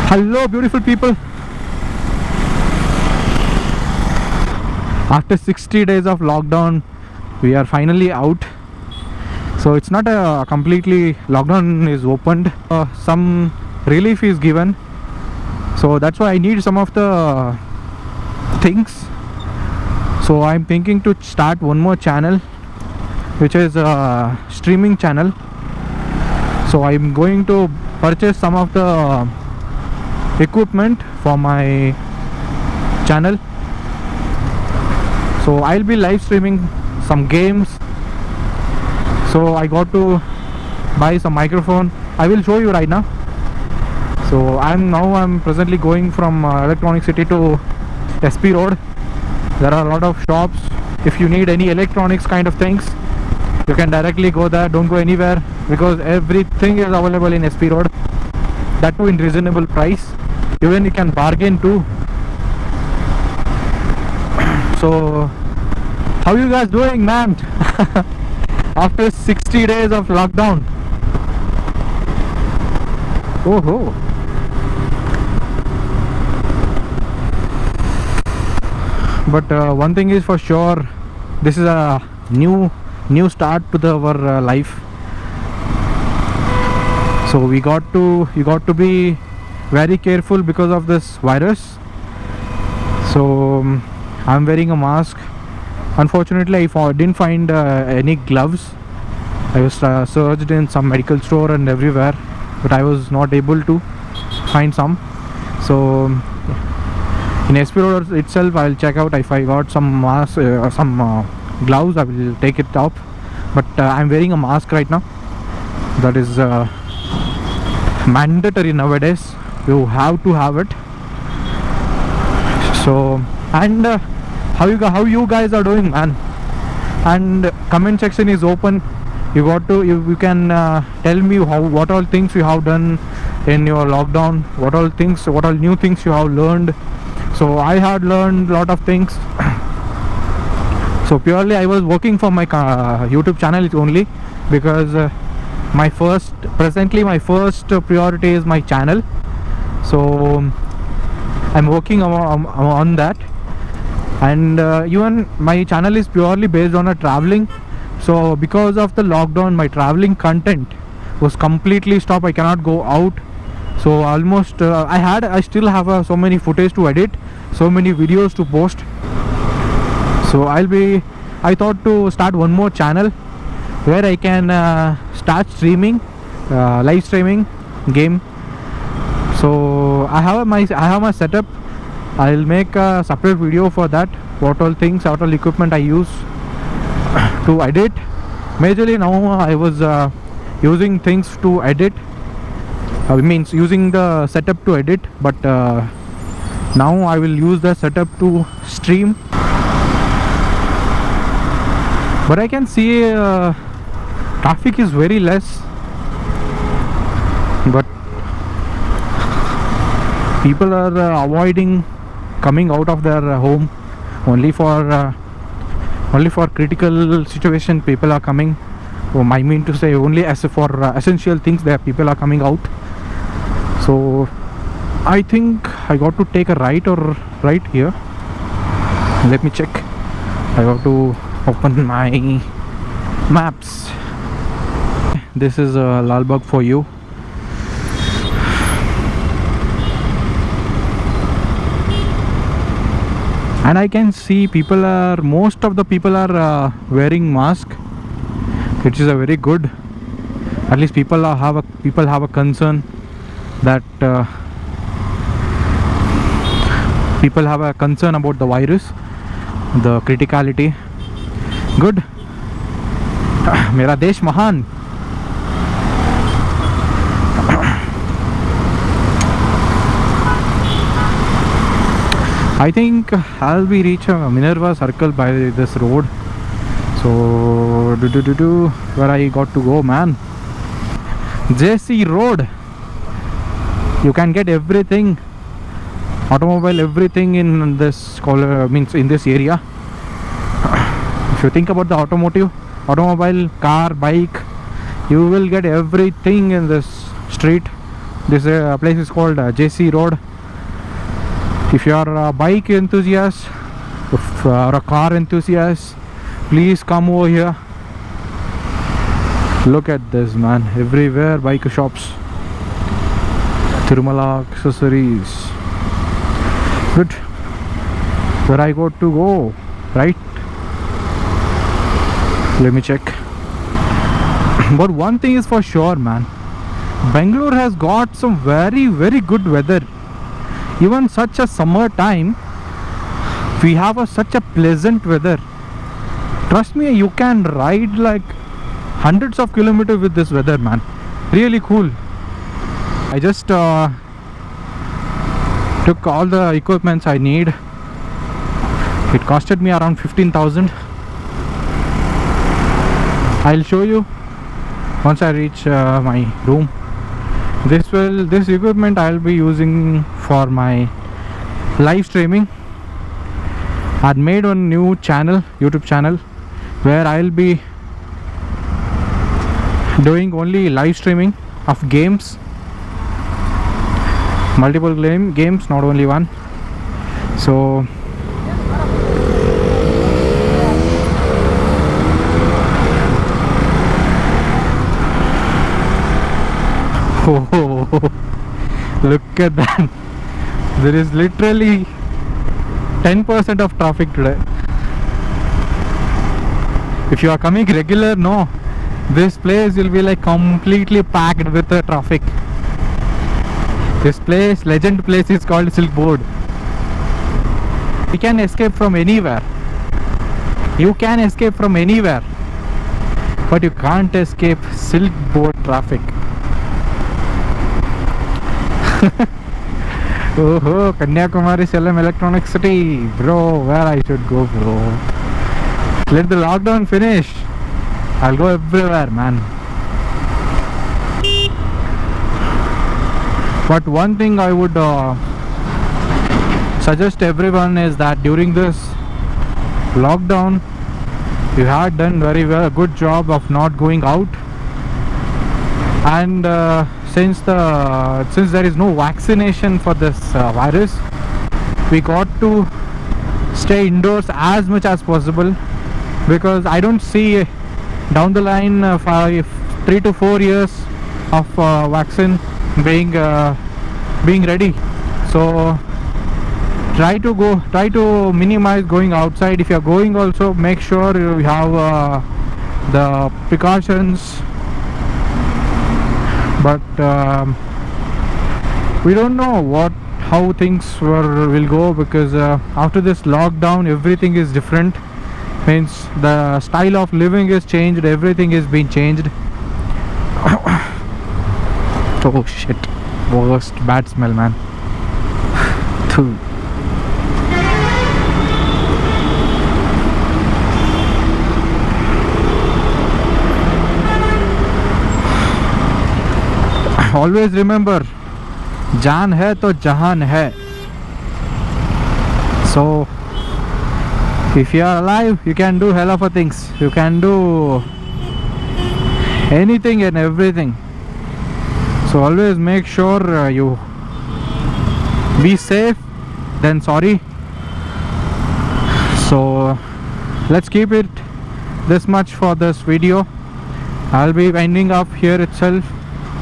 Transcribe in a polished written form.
Hello beautiful people. After 60 days of lockdown, we are finally out. So it's not a completely lockdown is opened. Some relief is given. So that's why I need some of the things. So I'm thinking to start one more channel, which is a streaming channel. So I'm going to purchase some of the equipment for my channel. So I'll be live streaming some games. So I got to buy some microphone. I will show you right now. So I'm presently going from Electronic City to SP Road. There are a lot of shops. If you need any electronics kind of things, you can directly go there. Don't go anywhere because everything is available in SP Road. That too in reasonable price. Even you can bargain too. So how you guys doing, man? After 60 days of lockdown. Oh. But one thing is for sure, this is a new start to our life. So you got to be very careful because of this virus. So I'm wearing a mask. Unfortunately, I didn't find any gloves. I was searched in some medical store and everywhere, but I was not able to find some. So in SP Road itself, I'll check out if I got some mask, gloves. I will take it up. But I'm wearing a mask right now. That is mandatory nowadays. You have to have it. So and how you guys are doing, man? And comment section is open. You can tell me what all things you have done in your lockdown, what all new things you have learned. So I had learned a lot of things. So purely I was working for my YouTube channel only because my first priority is my channel. So I'm working on that. And even my channel is purely based on traveling. So because of the lockdown, my traveling content was completely stopped. I cannot go out. So almost I still have so many footage to edit, so many videos to post. So I thought to start one more channel where I can start streaming, live streaming game. So I have my setup. I'll make a separate video for that. What all equipment I use to edit. Majorly now I was using things to edit. Means using the setup to edit. But now I will use the setup to stream. But I can see traffic is very less. But people are avoiding coming out of their home. Only for critical situation people are coming. I mean to say only as for essential things that people are coming out. So I think I got to take a right here. Let me check. I got to open my maps. This is Lalbagh for you. And I can see most of the people are wearing mask, which is a very good. At least people have a concern that people have a concern about the virus, the criticality. Good. मेरा देश महान. I think I'll be reach Minerva Circle by this road. So where I got to go, man? JC Road. You can get everything, automobile, everything in this in this area. If you think about the automobile, car, bike, you will get everything in this street. This place is called JC Road. If you are a bike enthusiast or a car enthusiast, please come over here. Look at this, man. Everywhere bike shops. Tirumala accessories. Good. Where I got to go, right? Let me check. But one thing is for sure, man. Bangalore has got some very, very good weather. Even such a summer time, we have such a pleasant weather. Trust me, you can ride like hundreds of kilometers with this weather, man. Really cool. I just took all the equipments I need. It costed me around 15,000. I'll show you once I reach my room. This equipment I'll be using for my live streaming. I made one new channel, YouTube channel, where I'll be doing only live streaming of games, multiple games, not only one. So oh, look at that. There is literally 10% of traffic today. If you are coming regular, no, this place will be like completely packed with the traffic. This place, legend place, is called Silk Board. You can escape from anywhere. You can escape from anywhere, but you can't escape Silk Board traffic. Oh, Kanyakumari Salem Electronic City, bro. Where I should go, bro? Let the lockdown finish. I'll go everywhere, man. But one thing I would suggest everyone is that during this lockdown, you had done very well, a good job of not going out. And since there is no vaccination for this virus, we got to stay indoors as much as possible, because I don't see down the line 3 to 4 years of vaccine being ready. So try to minimize going outside. If you are going, also make sure you have the precautions. But we don't know how things will go, because after this lockdown everything is different. Means the style of living is changed, everything is being changed. Oh shit, worst bad smell, man. Always remember, जान है तो जहान है. So if you are alive, you can do hell of a things. You can do anything and everything. So always make sure you be safe, then sorry. So let's keep it this much for this video. I'll be winding up here itself.